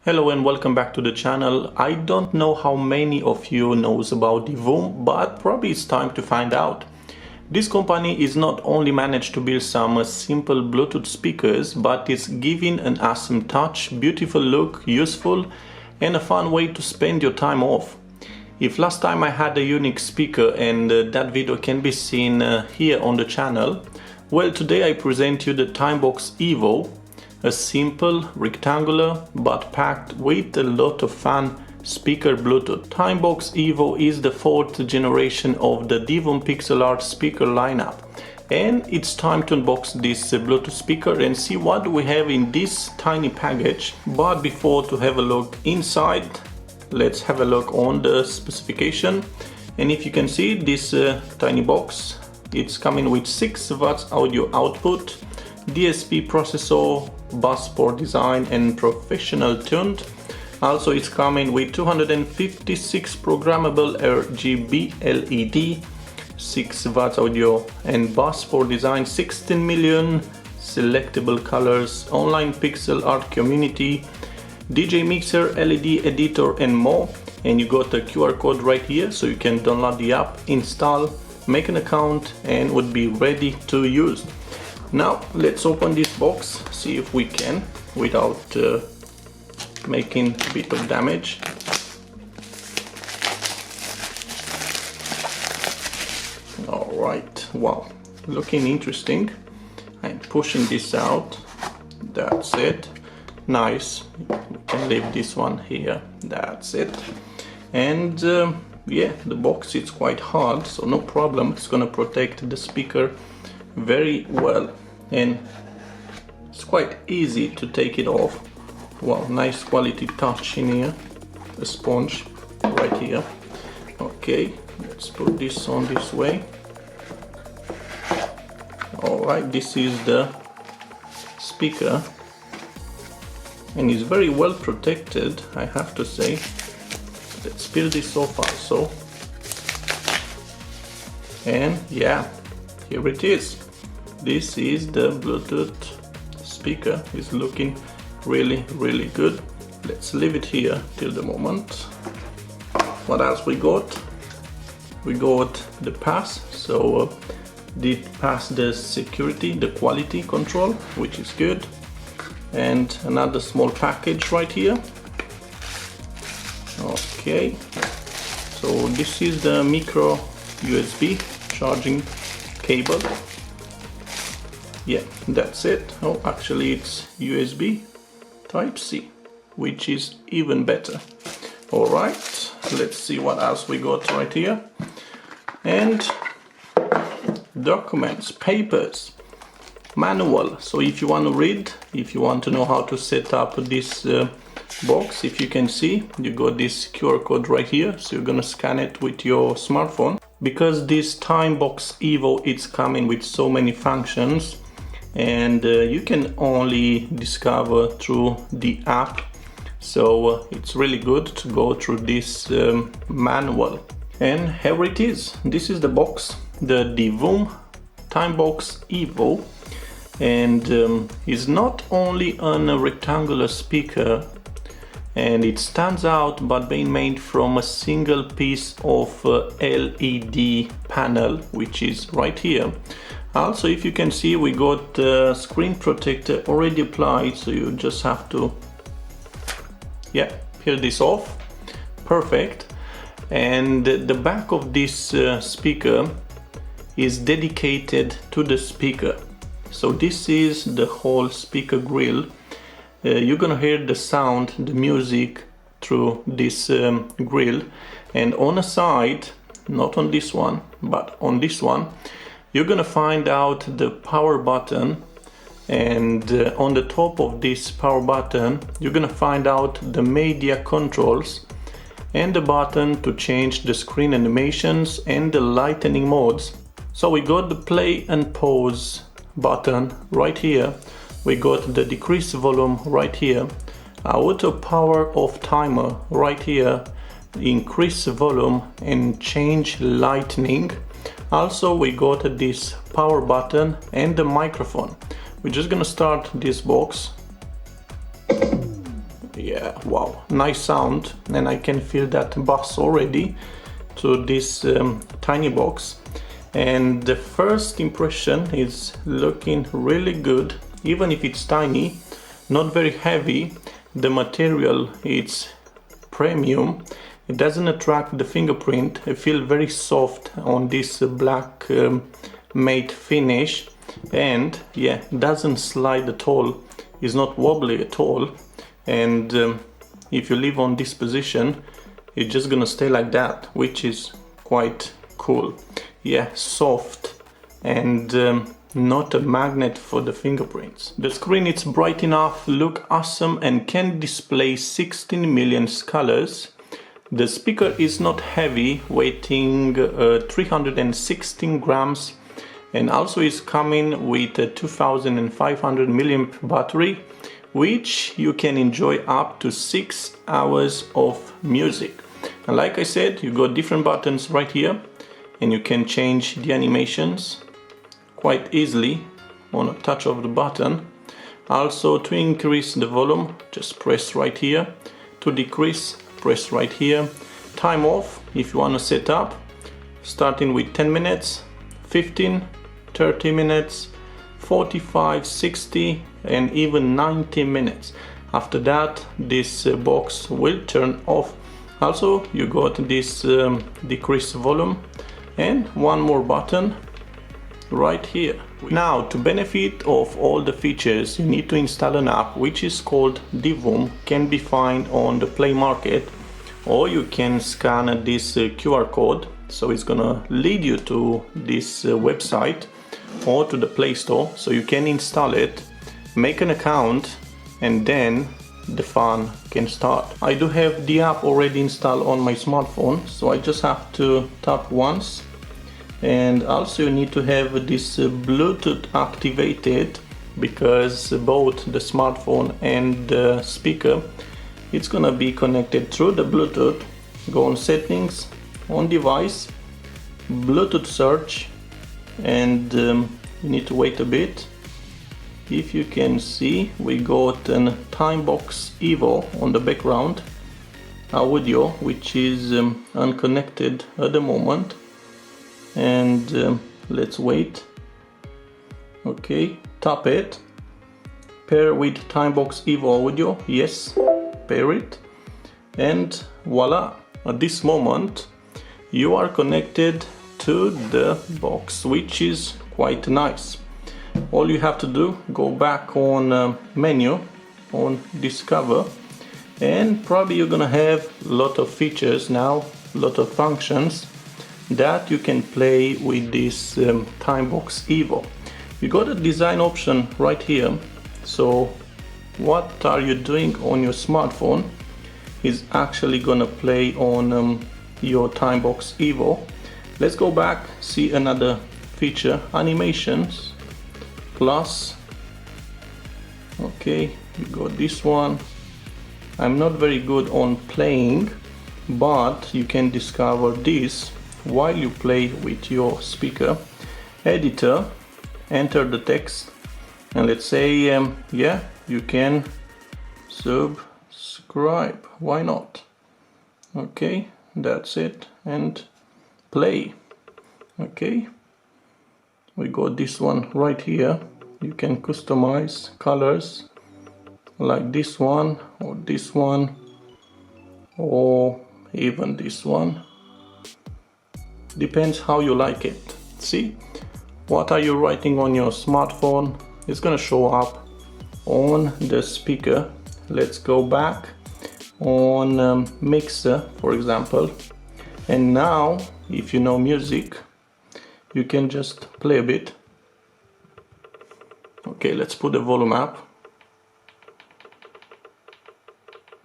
Hello and welcome back to the channel. I don't know how many of you knows about Divoom, but probably it's time to find out. This company is not only managed to build some simple Bluetooth speakers, but it's giving an awesome touch, beautiful look, useful and a fun way to spend your time off. If last time I had a unique speaker and that video can be seen here on the channel, well, today I present you the Timebox EVO, a simple, rectangular, but packed with a lot of fun speaker Bluetooth. Timebox EVO is the 4th generation of the Divoom pixel art speaker lineup. And it's time to unbox this Bluetooth speaker and see what we have in this tiny package. But before to have a look inside, let's have a look on the specification. And if you can see this tiny box, it's coming with 6 watts audio output, DSP processor, bus port design and professional tuned. Also it's coming with 256 programmable RGB LED, 6 watts audio and bus port design, 16 million selectable colors, online pixel art community, DJ mixer, LED editor and more. And you got a QR code right here so you can download the app, install, make an account and would be ready to use. Now let's open this box, see if we can without making a bit of damage. Alright, wow, looking interesting. I'm pushing this out, that's it, nice. We can leave this one here, that's it. And yeah, the box is quite hard, so no problem, it's gonna protect the speaker very well and it's quite easy to take it off. Wow, nice quality touch in here, a sponge right here. Okay, let's put this on this way. Alright, this is the speaker and it's very well protected, I have to say. Let's peel this off also. And yeah, here it is. This is the Bluetooth speaker. It's looking really good. Let's leave it here till the moment. What else we got? We got the pass. So did pass the security, the quality control, which is good. And another small package right here. Okay. So this is the micro USB charging cable. Yeah, that's it. Oh, actually it's USB Type-C, which is even better. Alright, let's see what else we got right here. And documents, papers, manual. So if you want to read, if you want to know how to set up this box, if you can see, you got this QR code right here. So you're gonna scan it with your smartphone. Because this Timebox EVO, it's coming with so many functions and you can only discover through the app, so it's really good to go through this manual. And here it is. This is the box, the Divoom Timebox EVO, and is not only a rectangular speaker and it stands out, but being made from a single piece of LED panel, which is right here. Also, if you can see, we got the screen protector already applied, so you just have to, yeah, peel this off. Perfect. And the back of this speaker is dedicated to the speaker. So this is the whole speaker grill. You're gonna hear the sound, the music through this grill. And on the side, not on this one, but on this one, you're gonna find out the power button, and on the top of this power button you're gonna find out the media controls and the button to change the screen animations and the lightning modes. So we got the play and pause button right here, we got the decrease volume right here, auto power off timer right here, increase volume and change lightning. Also we got this power button and the microphone. We're just gonna start this box. Yeah, wow, nice sound, and I can feel that bass already to this tiny box. And the first impression is looking really good, even if it's tiny, not very heavy. The material, it's premium, it doesn't attract the fingerprint. I feel very soft on this black matte finish, and yeah, doesn't slide at all, is not wobbly at all. And if you leave on this position, it's just gonna stay like that, which is quite cool. Yeah, soft and not a magnet for the fingerprints. The screen is bright enough, look awesome, and can display 16 million colors. The speaker is not heavy, weighing 316 grams, and also is coming with a 2500 milliamp battery, which you can enjoy up to 6 hours of music. And like I said, you got different buttons right here, and you can change the animations quite easily on a touch of the button. Also, to increase the volume, just press right here. To decrease, press right here. Time off, if you want to set up, starting with 10 minutes, 15, 30 minutes, 45, 60, and even 90 minutes. After that, this box will turn off. Also, you got this decrease volume and one more button right here. Now, to benefit of all the features, you need to install an app which is called Divoom, can be found on the Play Market, or you can scan this QR code, so it's gonna lead you to this website or to the Play Store, so you can install it, make an account, and then the fun can start. I do have the app already installed on my smartphone, so I just have to tap once. And also you need to have this Bluetooth activated, because both the smartphone and the speaker, it's gonna be connected through the Bluetooth. Go on settings, on device, Bluetooth search, and you need to wait a bit. If you can see, we got an Timebox EVO on the background audio, which is unconnected at the moment. And let's wait. Okay, tap it, pair with Timebox EVO audio, yes, pair it, and voila, at this moment you are connected to the box, which is quite nice. All you have to do, go back on menu, on discover, and probably you're gonna have a lot of features now, a lot of functions that you can play with this Timebox EVO. You got a design option right here, so what are you doing on your smartphone is actually gonna play on your Timebox EVO. Let's go back, see another feature, animations plus. Okay, you got this one. I'm not very good on playing, but you can discover this while you play with your speaker. Editor, enter the text, and let's say yeah, you can subscribe, why not? Okay, that's it, and play. Okay, we got this one right here. You can customize colors like this one, or even this one. Depends how you like it. See, what are you writing on your smartphone? It's gonna show up on the speaker. Let's go back on mixer, for example, and now if you know music, you can just play a bit. Okay, let's put the volume up.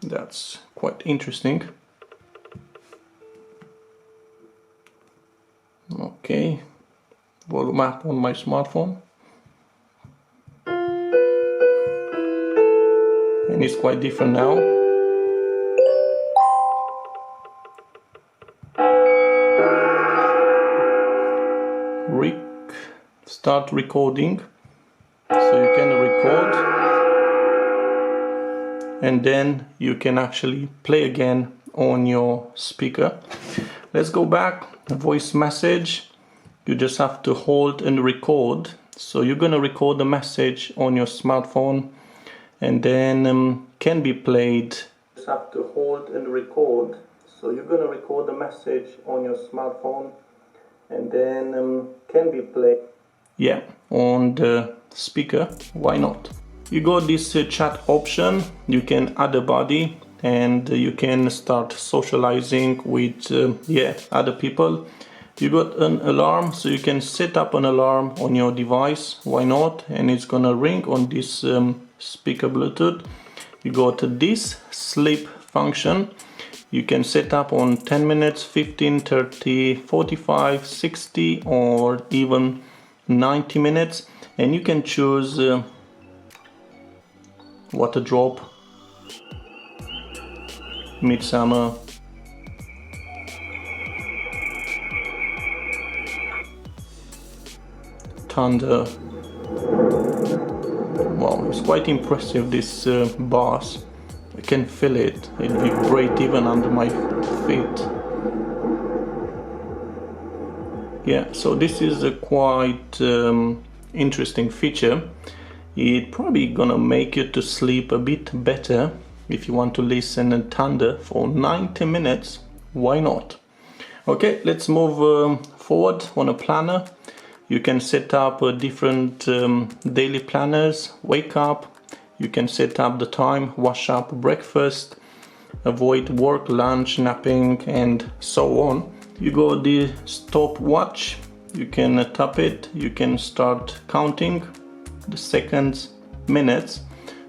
That's quite interesting. Okay, volume up on my smartphone, and it's quite different now. Start recording, so you can record and then you can actually play again on your speaker. Let's go back, voice message. You just have to hold and record. So you're gonna record the message on your smartphone, and then can be played. You just have to hold and record. So you're gonna record the message on your smartphone, and then can be played. Yeah, on the speaker. Why not? You got this chat option. You can add a buddy, and you can start socializing with other people. You got an alarm, so you can set up an alarm on your device. Why not? And it's gonna ring on this speaker Bluetooth. You got this sleep function. You can set up on 10 minutes, 15, 30, 45, 60, or even 90 minutes. And you can choose water drop, midsummer, thunder. Wow, it's quite impressive, this bass. I can feel it. It vibrates even under my feet. Yeah, so this is a quite interesting feature. It's probably gonna make you to sleep a bit better if you want to listen to thunder for 90 minutes. Why not? Okay, let's move forward on a planner. You can set up different daily planners. Wake up. You can set up the time, wash up, breakfast, avoid work, lunch, napping, and so on. You got the stopwatch. You can tap it. You can start counting the seconds, minutes.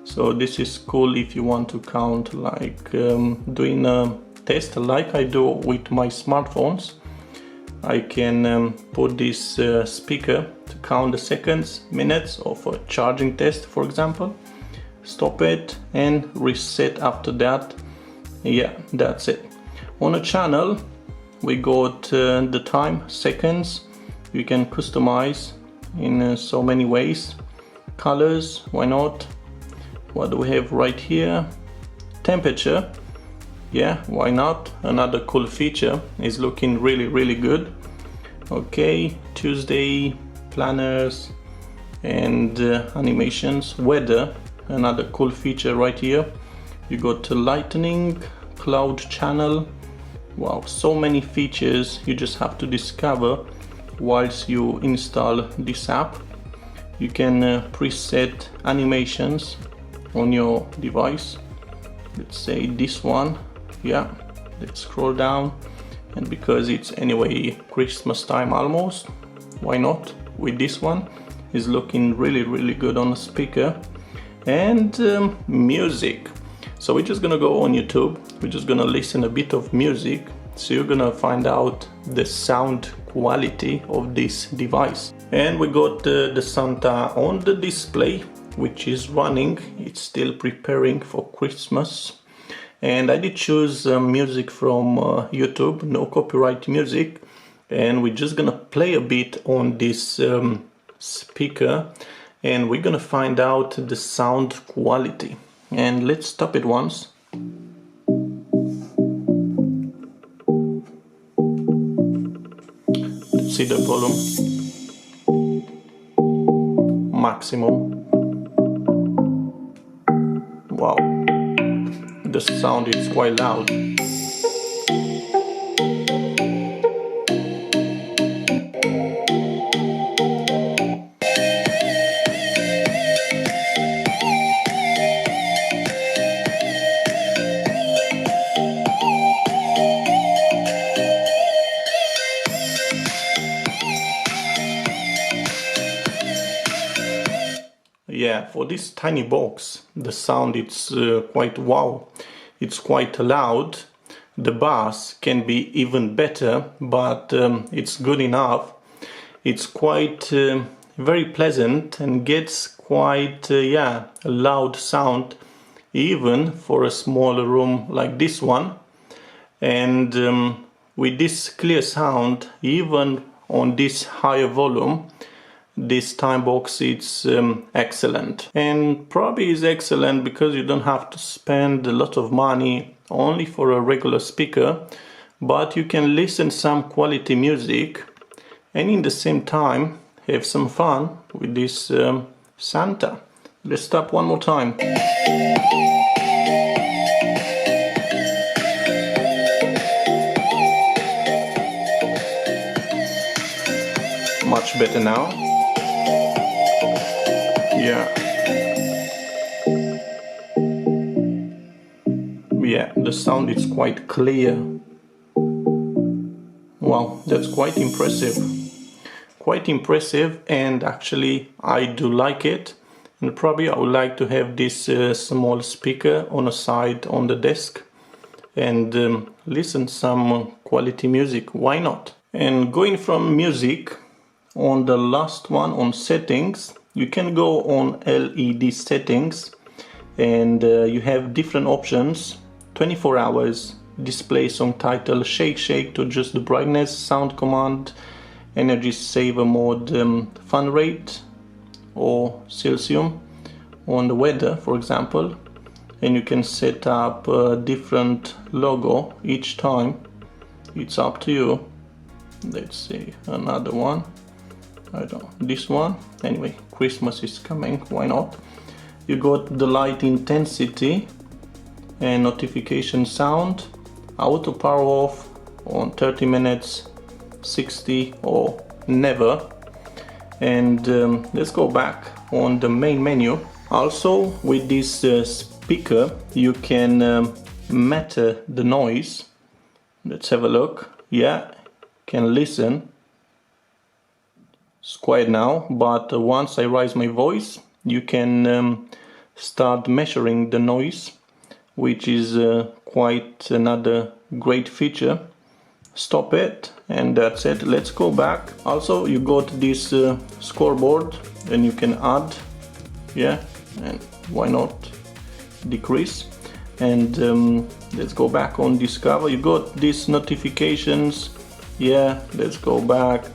So this is cool if you want to count, like doing a test like I do with my smartphones. I can put this speaker to count the seconds, minutes of a charging test, for example. Stop it and reset after that. Yeah, that's it. On a channel, we got the time, seconds. You can customize in so many ways. Colors, why not? What do we have right here? Temperature. Yeah, why not? Another cool feature. Is looking really good. Okay, Tuesday, planners and animations. Weather, another cool feature right here. You got lightning, cloud channel. Wow, so many features you just have to discover whilst you install this app. You can preset animations on your device. Let's say this one. Yeah, let's scroll down, and because it's anyway Christmas time almost, why not with this one? Is looking really good on the speaker. And music. So we're just gonna go on YouTube. We're just gonna listen a bit of music, so you're gonna find out the sound quality of this device. And we got the Santa on the display, which is running. It's still preparing for Christmas. And I did choose music from YouTube, no copyright music, and we're just gonna play a bit on this speaker, and we're gonna find out the sound quality. And let's stop it once. Let's see the volume. Maximum. Wow. The sound is quite loud. Yeah, for this tiny box, the sound is quite wow. It's quite loud. The bass can be even better, but it's good enough. It's quite very pleasant and gets quite a loud sound, even for a smaller room like this one. And with this clear sound, even on this higher volume, this time box it's excellent, and probably is excellent because you don't have to spend a lot of money only for a regular speaker, but you can listen some quality music and in the same time have some fun with this Santa. Let's stop one more time. Much better now. Yeah, the sound is quite clear. Wow, that's quite impressive. Quite impressive, and actually I do like it. And probably I would like to have this small speaker on a side on the desk and listen some quality music. Why not? And going from music, on the last one on settings, you can go on LED settings and you have different options. 24 hours, display song title, shake to adjust the brightness, sound command, energy saver mode, fan rate or Celsius on the weather, for example. And you can set up a different logo each time. It's up to you. Let's see, another one. I don't know, this one. Anyway, Christmas is coming, why not? You got the light intensity and notification sound, auto power off on 30 minutes, 60 or never. And let's go back on the main menu. Also with this speaker you can meter the noise. Let's have a look. Yeah, can listen. It's quiet now, but once I raise my voice you can start measuring the noise, which is quite another great feature. Stop it, and that's it. Let's go back. Also you got this scoreboard and you can add, yeah, and why not decrease. And let's go back on discover. You got these notifications, yeah, let's go back.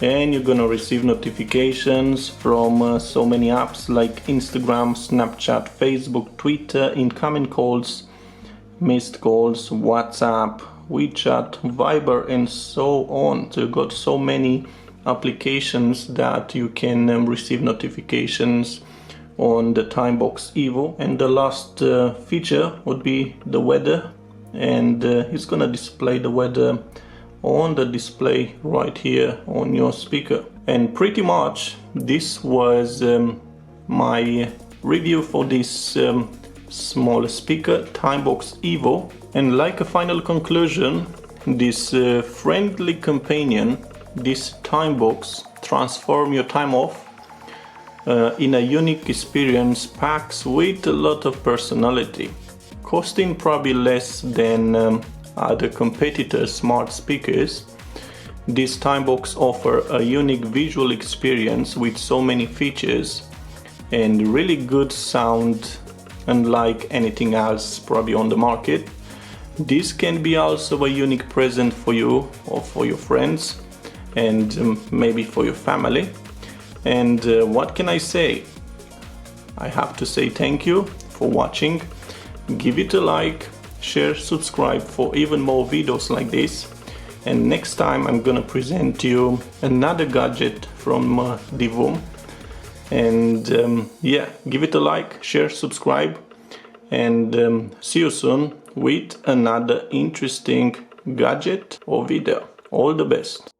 And you're gonna receive notifications from so many apps like Instagram, Snapchat, Facebook, Twitter, incoming calls, missed calls, WhatsApp, WeChat, Viber, and so on. So you've got so many applications that you can receive notifications on the Timebox EVO. And the last feature would be the weather, and it's gonna display the weather on the display right here on your speaker. And pretty much this was my review for this small speaker Timebox EVO. And like a final conclusion, this friendly companion, this Timebox, transform your time off in a unique experience, packs with a lot of personality, costing probably less than other competitors' smart speakers. This Timebox offer a unique visual experience with so many features and really good sound, unlike anything else probably on the market. This can be also a unique present for you or for your friends, and maybe for your family. And what can I say? I have to say thank you for watching. Give it a like, share, subscribe for even more videos like this. And next time I'm gonna present to you another gadget from Divoom. And yeah, give it a like, share, subscribe, and see you soon with another interesting gadget or video. All the best.